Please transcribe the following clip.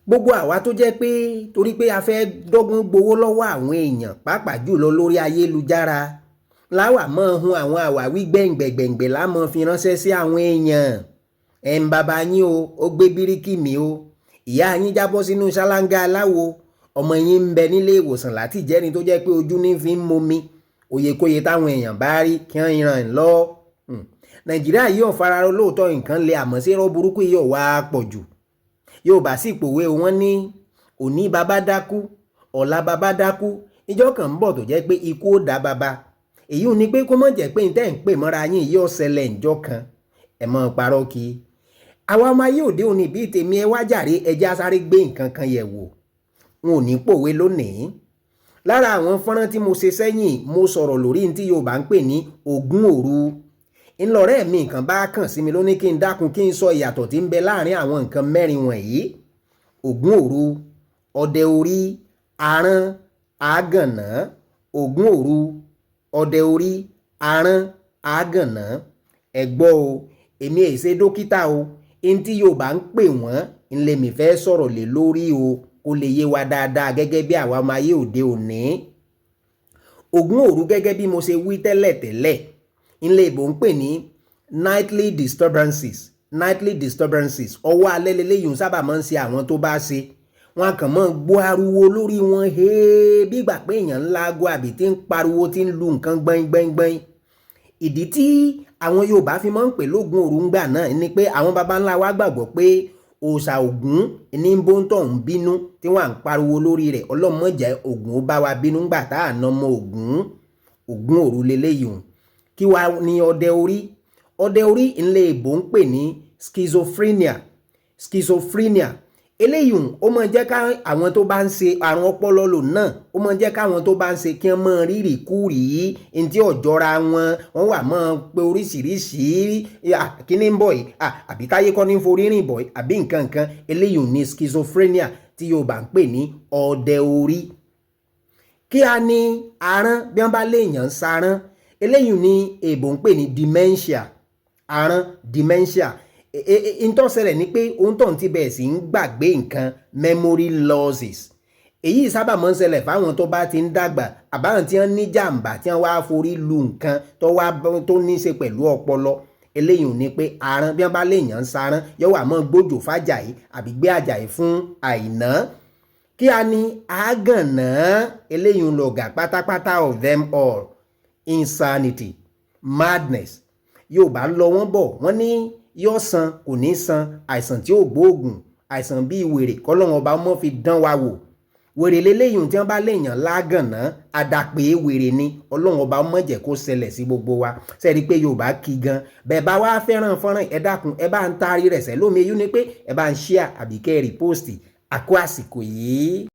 gbogbo àwa tó jẹ́ pé torí pé a fẹ́ dọ́gbọ́n gbowó lọ́wọ́ àwọn èèyàn pàápàá jùlọ lórí ayélujára láwà mọ́ hun àwọn àwáwí gbẹ̀ngbẹ̀gbẹ̀ngbẹ̀ lámọ́ fi ránṣẹ́ sí àwọn èèyàn ń bàbá yín o ó gbé bíríkì mi o ìyá yín jábọ́ sínú ṣáláńgá aláwo ọmọ yín ń bẹ nílé ìwòsàn láti jẹ́ni tó jẹ́ pé ojú ní fi ń momi òyekóye táwọn èèyàn bá rí kí wọ́n ràn lọ. Nàìjíríà yóò fararọ lóòótọ́ nǹkan lè àmọ́ sí irọ́ burúkú yóò wá pọ̀ jù. Yorùbá sì pòwe wọn ní òní bàbá dákú ọ̀la bàbá dákú ìjọ kan ń bọ̀ tó jẹ́ pé ikú ó dá bàbá èyí ò ní pé kó mọ̀ jẹ́ pé tẹ́ ń pè mọ́ra yín yóò ṣẹlẹ̀ ńjọ́ kan ẹ̀ mọ́ parọ́ kí. àwa ọmọ ayé òde òní bíi tèmi ẹ wá jàre ẹja sáré gbé nǹkan kan yẹ̀ wò wọn ò ní pòwe lónìí. lára àwọn fọ́nrán tí mo ṣe sẹ́yìn mo sọ̀rọ̀ lórí ní tí Yorùbá ń pè ní Ogun Oru ńlọrẹ́ mi nǹkan bá kàn sí mi ló ní kí n dákun kí n sọ ìyàtọ̀ tí ń bẹ láàrin àwọn nǹkan mẹ́rin wọ̀nyí: Ogun Oru, Ode Ori, Arán, Àgànná. Ogun Oru, Ode Ori, Arán, Àgànná. ẹ gbọ́ o èmi ẹ̀ ṣe dókítà o ẹni tí Yorùbá ń pè wọ́n ńlẹ̀ mi fẹ́ sọ̀rọ̀ lé lórí o kó lè yé wa dáadáa gẹ́gẹ́ bí àwa ọmọ ayé òde òní. Ogun Oru gẹ́gẹ́ bí mo ṣe wí tẹ́lẹ̀ ilé ìbò ń pè ní nightly disturbances ọwọ́ alẹ́ lélẹ́yìn sábà máa ń ṣe àwọn tó bá ṣe wọn kàn máa gbọ́ ariwo lórí wọn bí ìgbà pé èèyàn ńlá aago àbí tí ń pariwo tí ń lu nǹkan gbẹ́ngbẹ́ngbẹ́ng. ìdí tí àwọn Yorùbá fi máa ń pè lógun òru ńgbà náà ni pé àwọn baba ńlá wa gbàgbọ́ pé òòṣà Ògún ní bóńtọ̀ ń bínú tí wọ́n à ń pariwo lórí rẹ̀ ọlọ́mọjà Ògún ó bá wa bínú ńgbà tá à ná mọ́ Ogun Oru lélẹ́yìn. Kí wá ní Ode Ori? Ode Ori ńlẹ̀ èbó ń pè ní schizophrenia. eléyìí ó máa jẹ́ ká àwọn tó bá ń ṣe àrùn ọpọlọ lò náà ó máa jẹ́ káwọn tó bá ń ṣe kí wọ́n máa rírì kúrì ní tí ọ̀jọ́ra wọ́n wà máa pe oríṣiríṣi kíní ń bọ̀ yìí àbí táyé kọ́ ní forí rìn bọ̀ yìí àbí nǹkan eléyìí ní schizophrenia tí Yorùbá ń pè ní Ode Ori. Kí a ní arán bí wọ́n bá léèyàn ń sarán eléyìí ní èbó ń pè ní dementia. Arán dementia ìtọ́sẹ̀rẹ̀ ni pé ohun tó ń ti bẹ̀rẹ̀ sí ń gbàgbé nǹkan memory losses. èyí sábà máa ń ṣẹlẹ̀ fáwọn tó bá ti ń dàgbà àbáwọn tí wọ́n ní jàǹbá tí wọ́n wá forí lu nǹkan tó ní í ṣe pẹ̀lú ọpọlọ. eléyìí ni pé arán bí wọ́n bá léèyàn ń sarán yóò wá máa gbójò fàjàyí àbí gbé àjàyí fún àìná. Kí a ní àgànná eléyìí ń lọ̀gà pátápátá of them all: insanity, madness. Yorùbá lọ wọ́n bọ̀ wọ́n ní yóò san kò ní san àìsàn tí ó gbóògùn àìsàn bíi wèrè kọ́lọ́run ọba mọ́ fi dán wa wò. wèrè lélẹ́yìn tí wọ́n bá léèyàn lágànná àdàpé wèrè ni ọlọ́run ọba mọ́ jẹ́ kó ṣẹlẹ̀ sí gbogbo wa. sẹ́ẹ̀rí pé Yorùbá kí gan bẹ́ẹ̀ bá wá fẹ́ràn fọ́nrán ẹ dákun ẹ bá ń taari rẹ̀ sẹ́lómi eyín ni pé ẹ bá ń ṣíà àbí kẹ́ ẹ rìpóòsì àkó àsìkò yìí.